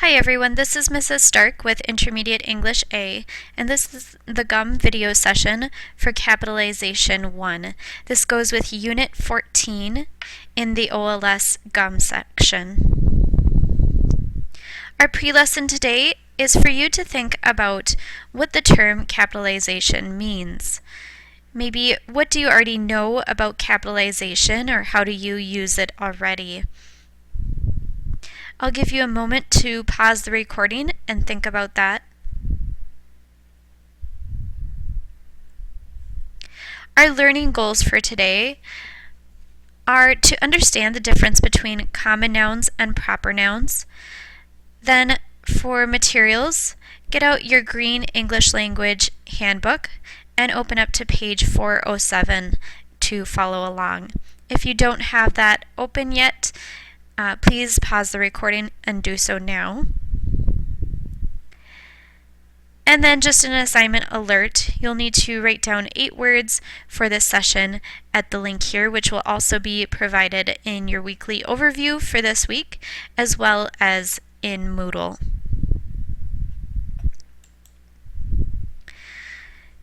Hi everyone, this is Mrs. Stark with Intermediate English A, and this is the GUM video session for Capitalization 1. This goes with Unit 14 in the OLS GUM section. Our pre-lesson today is for you to think about what the term capitalization means. Maybe what do you already know about capitalization, or how do you use it already? I'll give you a moment to pause the recording and think about that. Our learning goals for today are to understand the difference between common nouns and proper nouns. Then for materials, get out your green English language handbook and open up to page 407 to follow along. If you don't have that open yet, please pause the recording and do so now. And then just an assignment alert, you'll need to write down 8 words for this session at the link here, which will also be provided in your weekly overview for this week, as well as in Moodle.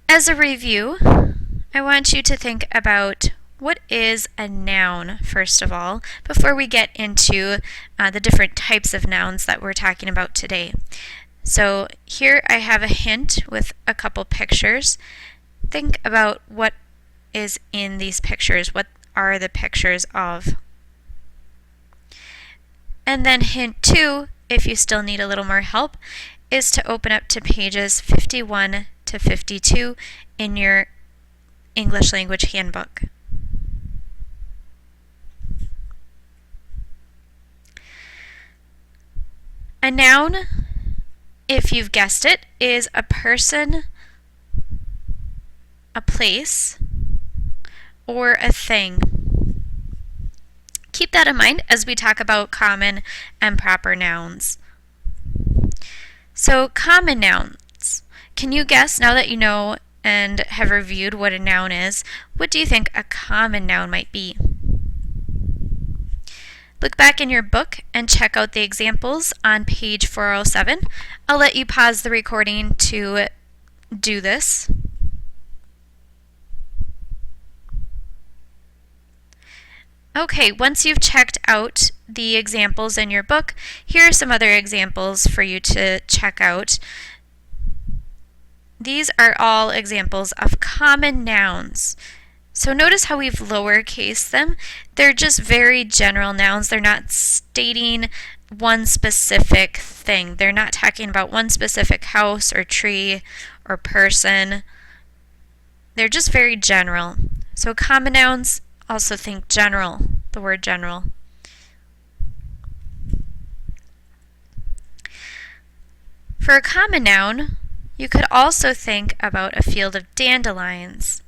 As a review, I want you to think about what is a noun, first of all, before we get into the different types of nouns that we're talking about today. So here I have a hint with a couple pictures. Think about what is in these pictures. What are the pictures of? And then hint 2, if you still need a little more help, is to open up to pages 51 to 52 in your English language handbook. A noun, if you've guessed it, is a person, a place, or a thing. Keep that in mind as we talk about common and proper nouns. So, common nouns. Can you guess, now that you know and have reviewed what a noun is, what do you think a common noun might be? Look back in your book and check out the examples on page 407. I'll let you pause the recording to do this. Okay, once you've checked out the examples in your book, here are some other examples for you to check out. These are all examples of common nouns. So notice how we've lowercase them. They're just very general nouns. They're not stating one specific thing. They're not talking about one specific house or tree or person. They're just very general. So common nouns, also think general, the word general. For a common noun, you could also think about a field of dandelions.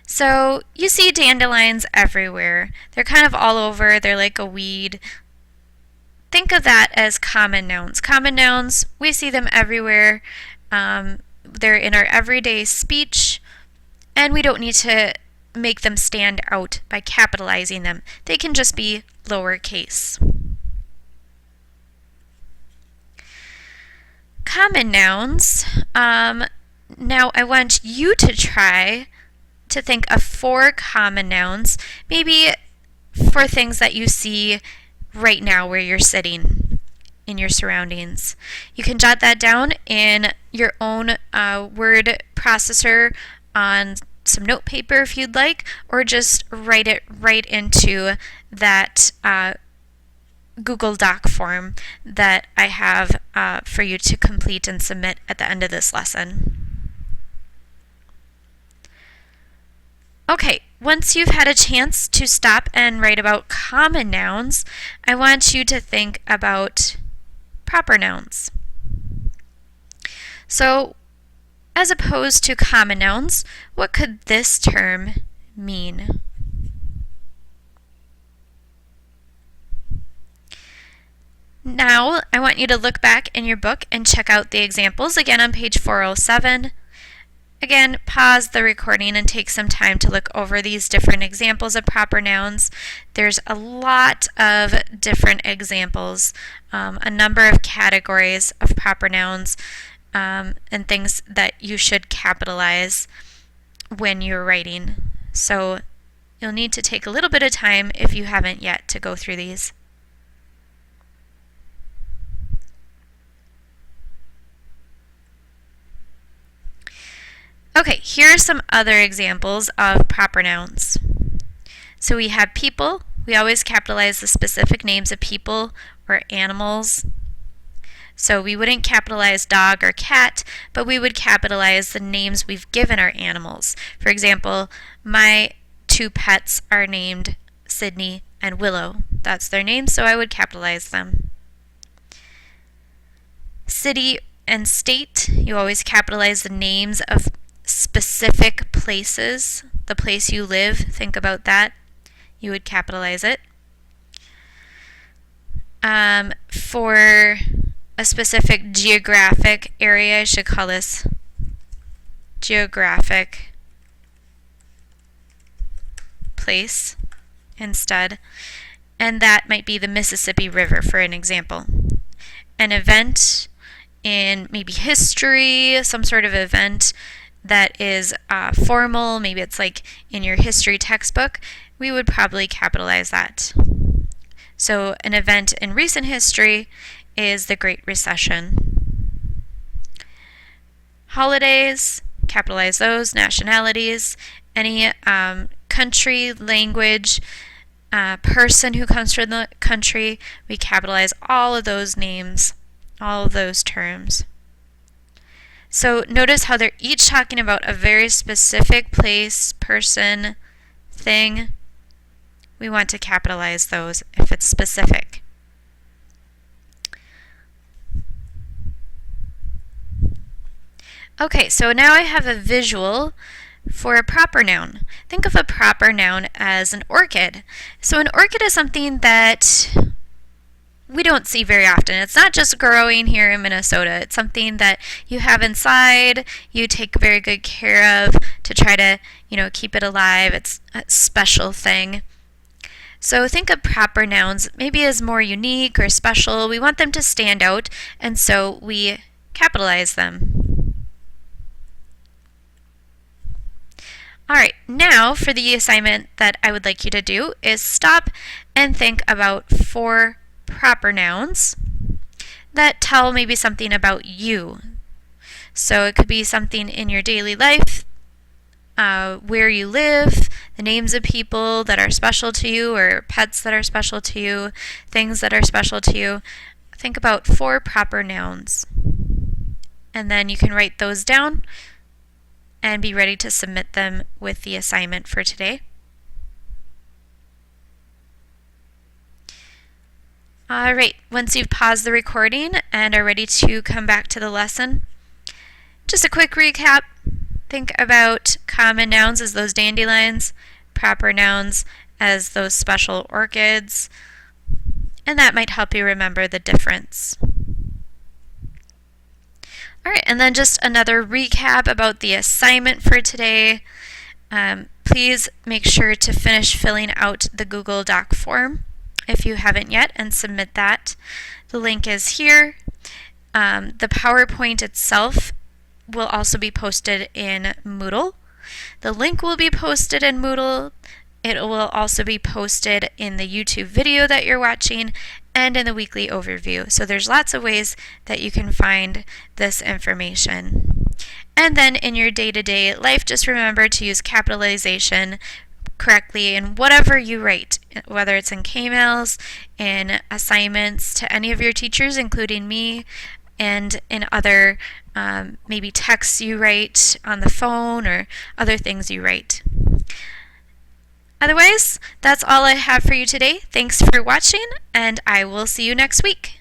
So you see dandelions everywhere. They're kind of all over. They're like a weed. Think of that as common nouns. Common nouns, we see them everywhere. They're in our everyday speech, and we don't need to make them stand out by capitalizing them. They can just be lowercase. Common nouns. Now I want you to try to think of 4 common nouns, maybe for things that you see right now where you're sitting in your surroundings. You can jot that down in your own word processor on some note paper if you'd like, or just write it right into that Google Doc form that I have for you to complete and submit at the end of this lesson. Okay, once you've had a chance to stop and write about common nouns, I want you to think about proper nouns. So, as opposed to common nouns, what could this term mean? Now, I want you to look back in your book and check out the examples again on page 407. Again, pause the recording and take some time to look over these different examples of proper nouns. There's a lot of different examples, a number of categories of proper nouns, and things that you should capitalize when you're writing. So you'll need to take a little bit of time if you haven't yet to go through these. Okay, here are some other examples of proper nouns. So we have people. We always capitalize the specific names of people or animals. So we wouldn't capitalize dog or cat, but we would capitalize the names we've given our animals. For example, my 2 pets are named Sydney and Willow. That's their names, so I would capitalize them. City and state, you always capitalize the names of specific places. The place you live, think about that. You would capitalize it. For a specific geographic area, I should call this geographic place instead. And that might be the Mississippi River, for an example. An event in maybe history, some sort of event that is formal, maybe it's like in your history textbook, we would probably capitalize that. So an event in recent history is the Great Recession. Holidays, capitalize those. Nationalities, any country, language, person who comes from the country, we capitalize all of those names, all of those terms. So notice how they're each talking about a very specific place, person, thing. We want to capitalize those if it's specific. Okay, so now I have a visual for a proper noun. Think of a proper noun as an orchid. So an orchid is something that we don't see very often. It's not just growing here in Minnesota. It's something that you have inside, you take very good care of to try to, keep it alive. It's a special thing. So think of proper nouns maybe as more unique or special. We want them to stand out, and so we capitalize them. Alright, now for the assignment that I would like you to do is stop and think about 4 proper nouns that tell maybe something about you. So it could be something in your daily life, where you live, the names of people that are special to you or pets that are special to you, things that are special to you. Think about 4 proper nouns. And then you can write those down and be ready to submit them with the assignment for today. Alright, once you've paused the recording and are ready to come back to the lesson, just a quick recap. Think about common nouns as those dandelions, proper nouns as those special orchids, and that might help you remember the difference. Alright, and then just another recap about the assignment for today. Please make sure to finish filling out the Google Doc form if you haven't yet and submit that. The link is here. The PowerPoint itself will also be posted in Moodle. The link will be posted in Moodle. It will also be posted in the YouTube video that you're watching and in the weekly overview. So there's lots of ways that you can find this information. And then in your day-to-day life, just remember to use capitalization correctly in whatever you write, whether it's in K-mails, in assignments to any of your teachers, including me, and in other maybe texts you write on the phone or other things you write. Otherwise, that's all I have for you today. Thanks for watching, and I will see you next week.